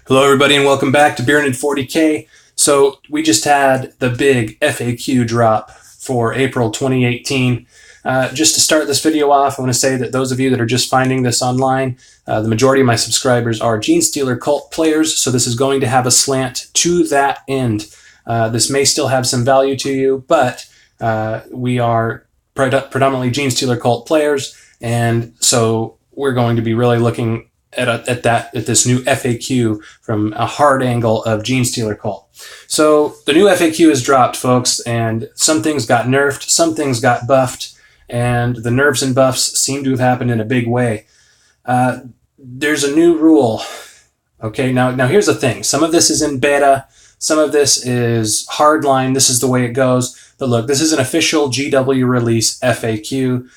Hello, everybody, and welcome back to Bearded 40K. So we just had the big FAQ drop for April 2018. Just to start this video off, I want to say that those of you that are just finding this online, the majority of my subscribers are Genestealer cult players, so this is going to have a slant to that end. This may still have some value to you, but we are predominantly Genestealer cult players, and so we're going to be really looking at this new FAQ from a hard angle of Genestealer cult. So the new FAQ is dropped, folks, and some things got nerfed, some things got buffed, and the nerfs and buffs seem to have happened in a big way. There's a new rule. Okay, now here's the thing. Some of this is in beta, some of this is hardline. This is the way it goes. But look, this is an official GW release FAQ,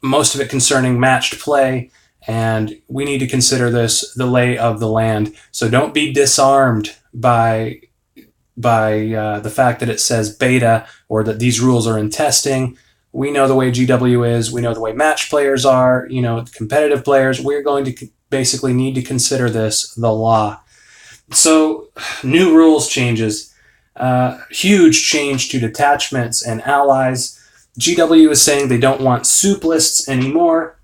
most of it concerning matched play. And we need to consider this the lay of the land. So don't be disarmed by the fact that it says beta or that these rules are in testing. We know the way GW is. We know the way match players are. You know, competitive players. We're going to basically need to consider this the law. So new rules changes. Huge change to detachments and allies. GW is saying they don't want soup lists anymore,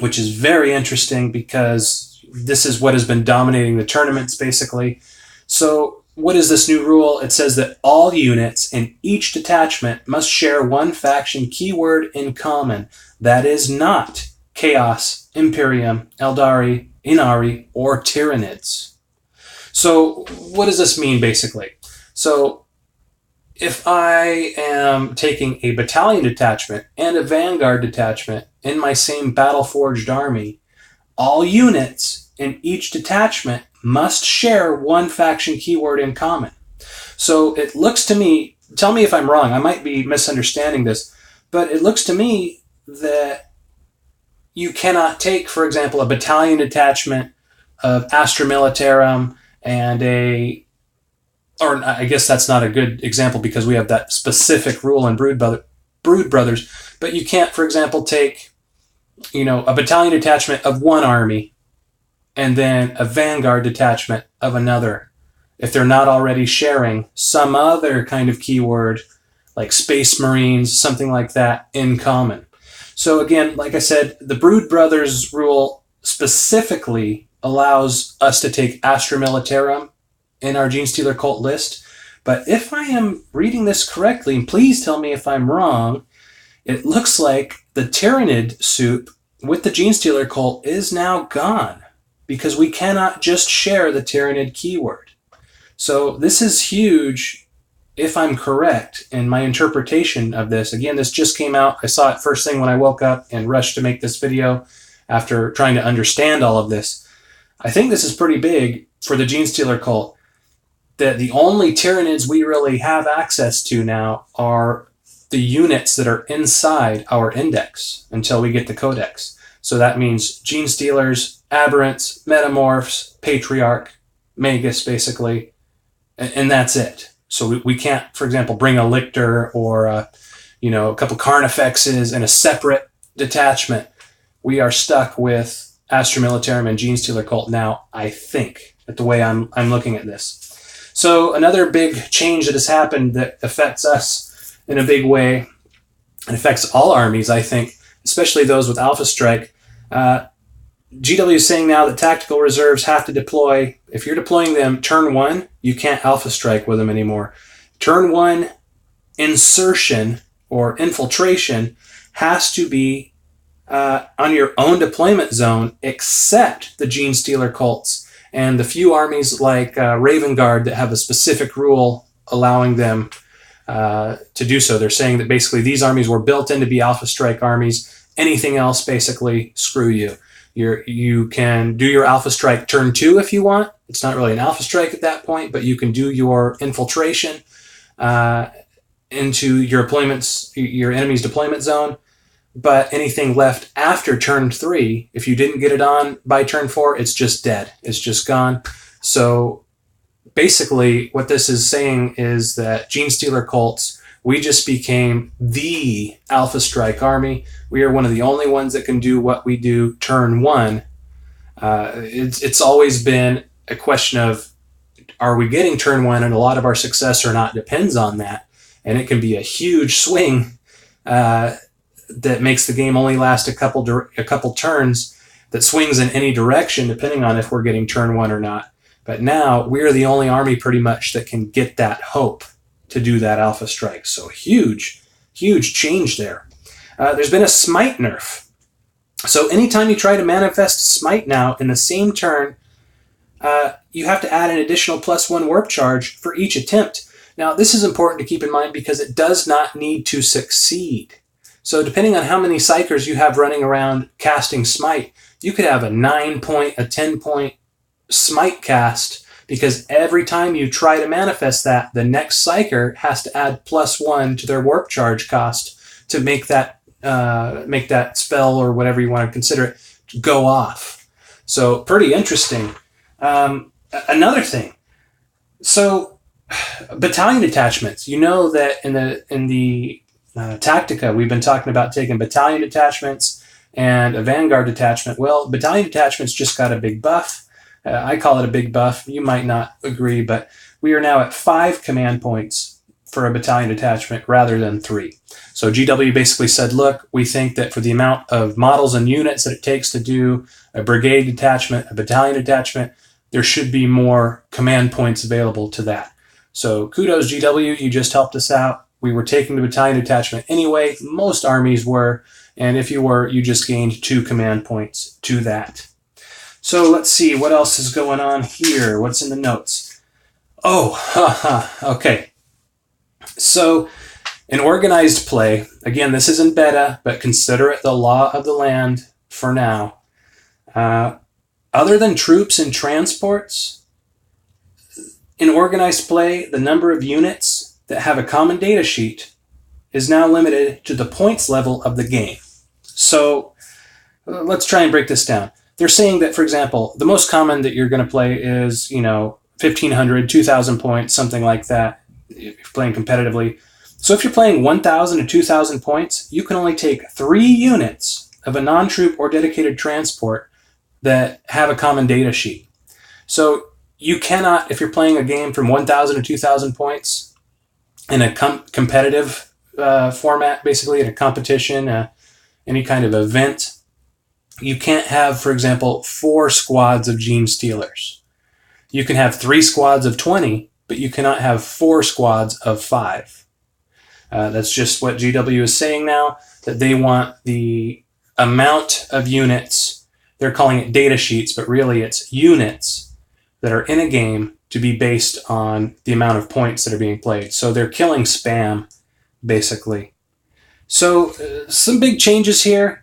which is very interesting because this is what has been dominating the tournaments, basically. So what is this new rule? It says that all units in each detachment must share one faction keyword in common. That is not Chaos, Imperium, Eldari, Inari, or Tyranids. So what does this mean, basically? So if I am taking a battalion detachment and a vanguard detachment in my same battle-forged army, all units in each detachment must share one faction keyword in common. So it looks to me, tell me if I'm wrong, I might be misunderstanding this, but it looks to me that you cannot take, for example, a battalion detachment of Astra Militarum and or I guess that's not a good example because we have that specific rule in Brood Brothers, but you can't, for example, take, a battalion detachment of one army and then a vanguard detachment of another if they're not already sharing some other kind of keyword like Space Marines, something like that, in common. So again, like I said, the Brood Brothers rule specifically allows us to take Astra Militarum in our Genestealer cult list. But if I am reading this correctly, and please tell me if I'm wrong, it looks like the Tyranid soup with the Genestealer cult is now gone because we cannot just share the Tyranid keyword. So this is huge if I'm correct in my interpretation of this. Again, this just came out. I saw it first thing when I woke up and rushed to make this video after trying to understand all of this. I think this is pretty big for the Genestealer cult, that the only Tyranids we really have access to now are the units that are inside our index until we get the codex. So that means Genestealers, Aberrants, Metamorphs, Patriarch, Magus, basically, and that's it. So we can't, for example, bring a Lictor or a couple Carnifexes in a separate detachment. We are stuck with Astra Militarum and Genestealer cult now, I think, at the way I'm looking at this. So another big change that has happened that affects us in a big way, and affects all armies, I think, especially those with Alpha Strike. GW is saying now that tactical reserves have to deploy. If you're deploying them turn 1, you can't Alpha Strike with them anymore. Turn 1 insertion or infiltration has to be on your own deployment zone, except the Genestealer cults and the few armies like Raven Guard that have a specific rule allowing them to do so. They're saying that basically these armies were built in to be Alpha Strike armies. Anything else, basically, screw you. You can do your Alpha Strike turn 2 if you want. It's not really an Alpha Strike at that point, but you can do your infiltration into your enemy's deployment zone. But anything left after turn 3, if you didn't get it on by turn 4, it's just dead. It's just gone. So basically what this is saying is that Genestealer cults, we just became the Alpha Strike army. We are one of the only ones that can do what we do turn 1. It's always been a question of, are we getting turn one? And a lot of our success or not depends on that. And it can be a huge swing that makes the game only last a couple turns, that swings in any direction depending on if we're getting turn one or not. But now we're the only army pretty much that can get that hope to do that alpha strike. So huge change there. There's been a smite nerf. So anytime you try to manifest smite now in the same turn, you have to add an additional +1 warp charge for each attempt. Now this is important to keep in mind because it does not need to succeed. So depending on how many psychers you have running around casting smite, you could have a 9-point, a 10-point smite cast, because every time you try to manifest that, the next psyker has to add +1 to their warp charge cost to make that spell, or whatever you want to consider it, go off. So pretty interesting. Another thing, so battalion detachments. You know that in the Tactica, we've been talking about taking battalion detachments and a vanguard detachment. Well, battalion detachments just got a big buff. I call it a big buff. You might not agree, but we are now at 5 command points for a battalion detachment rather than 3. So GW basically said, look, we think that for the amount of models and units that it takes to do a brigade detachment, a battalion detachment, there should be more command points available to that. So kudos, GW, you just helped us out. We were taking the battalion detachment anyway. Most armies were, and if you were, you just gained 2 command points to that. So let's see, what else is going on here? What's in the notes? Oh, okay. So in organized play, again, this isn't beta, but consider it the law of the land for now. Other than troops and transports, in organized play, the number of units that have a common data sheet is now limited to the points level of the game. So let's try and break this down. They're saying that, for example, the most common that you're going to play is, 1,500, 2,000 points, something like that, if you're playing competitively. So if you're playing 1,000 to 2,000 points, you can only take 3 units of a non-troop or dedicated transport that have a common data sheet. So you cannot, if you're playing a game from 1,000 to 2,000 points in a competitive format, basically in a competition, any kind of event, you can't have, for example, 4 squads of Gene Stealers. You can have 3 squads of 20, but you cannot have 4 squads of 5. That's just what GW is saying now, that they want the amount of units, they're calling it data sheets, but really it's units that are in a game to be based on the amount of points that are being played. So they're killing spam, basically. So some big changes here.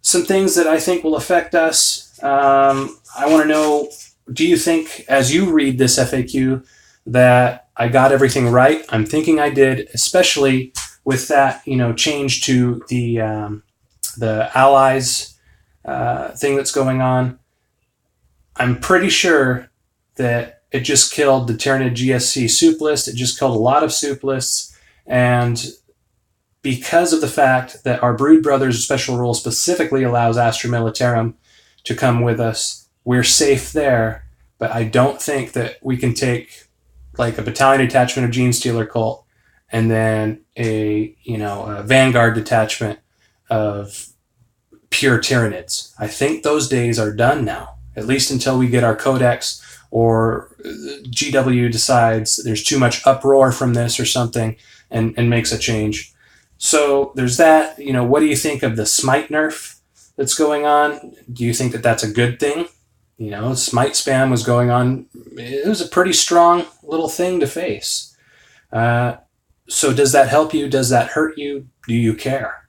Some things that I think will affect us. I want to know, do you think, as you read this FAQ, that I got everything right? I'm thinking I did, especially with that, change to the allies thing that's going on. I'm pretty sure that it just killed the Tyranid GSC soup list. It just killed a lot of soup lists, and because of the fact that our Brood Brothers special rule specifically allows Astra Militarum to come with us, we're safe there. But I don't think that we can take like a battalion detachment of Gene Stealer Cult and then a Vanguard detachment of pure Tyranids. I think those days are done now, at least until we get our codex or GW decides there's too much uproar from this or something and makes a change. So there's that. What do you think of the smite nerf that's going on? Do you think that that's a good thing? Smite spam was going on. It was a pretty strong little thing to face. So does that help you? Does that hurt you? Do you care?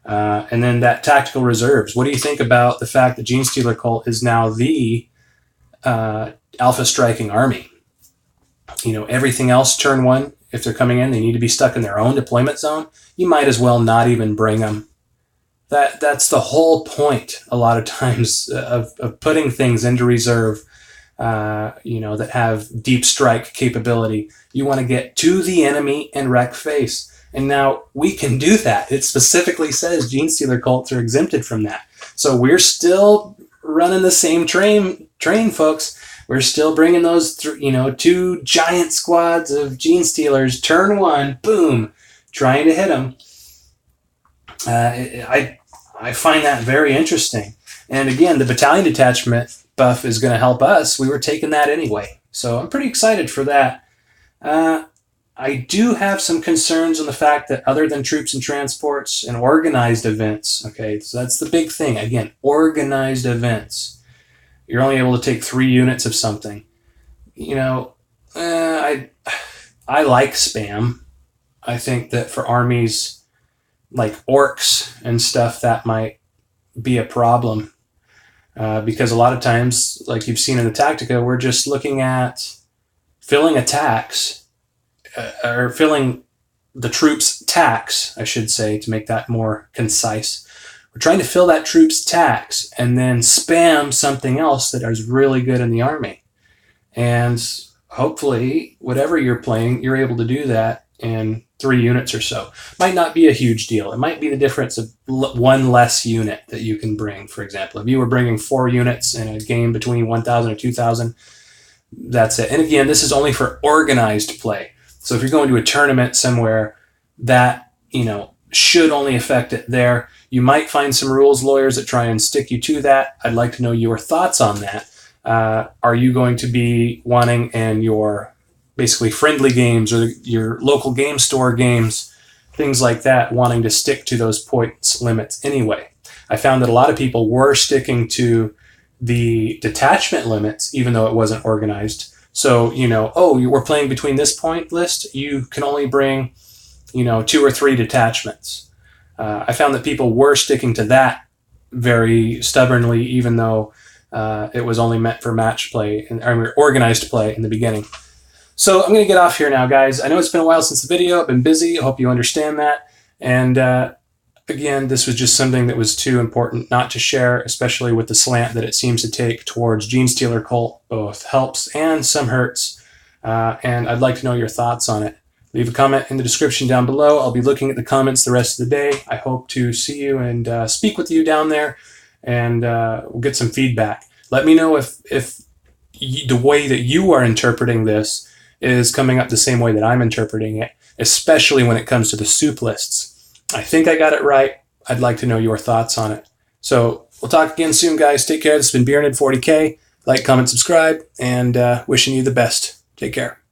And then that tactical reserves. What do you think about the fact that Gene Stealer Cult is now the alpha striking army? Everything else turn 1, if they're coming in, they need to be stuck in their own deployment zone. You might as well not even bring them. That's the whole point a lot of times of putting things into reserve, that have deep strike capability. You want to get to the enemy and wreck face. And now we can do that. It specifically says Gene Stealer cults are exempted from that. So we're still running the same train, folks. We're still bringing those, two giant squads of Gene Stealers. Turn one, boom, trying to hit them. I find that very interesting. And again, the battalion detachment buff is going to help us. We were taking that anyway. So I'm pretty excited for that. I do have some concerns on the fact that other than troops and transports and organized events, okay, so that's the big thing. Again, organized events. You're only able to take 3 units of something. I like spam. I think that for armies like orcs and stuff, that might be a problem. Because a lot of times, like you've seen in the Tactica, we're just looking at filling attacks, or filling the troops' tax, I should say, to make that more concise. We're trying to fill that troops' tax and then spam something else that is really good in the army. And hopefully, whatever you're playing, you're able to do that in 3 units or so. Might not be a huge deal. It might be the difference of 1 less unit that you can bring, for example. If you were bringing 4 units in a game between 1,000 and 2,000, that's it. And again, this is only for organized play. So if you're going to a tournament somewhere, that, should only affect it there. You might find some rules lawyers that try and stick you to that. I'd like to know your thoughts on that. Are you going to be wanting in your basically friendly games or your local game store games, things like that, wanting to stick to those points limits anyway? I found that a lot of people were sticking to the detachment limits, even though it wasn't organized. So, you were playing between this point list, you can only bring, 2 or 3 detachments. I found that people were sticking to that very stubbornly, even though it was only meant for match play or organized play in the beginning. So I'm going to get off here now, guys. I know it's been a while since the video. I've been busy. I hope you understand that. And again, this was just something that was too important not to share, especially with the slant that it seems to take towards Gene Stealer Cult. Both helps and some hurts. And I'd like to know your thoughts on it. Leave a comment in the description down below. I'll be looking at the comments the rest of the day. I hope to see you and speak with you down there, and we'll get some feedback. Let me know if the way that you are interpreting this is coming up the same way that I'm interpreting it, especially when it comes to the soup lists. I think I got it right. I'd like to know your thoughts on it. So we'll talk again soon, guys. Take care. This has been BeerNerd40K. Like, comment, subscribe, and wishing you the best. Take care.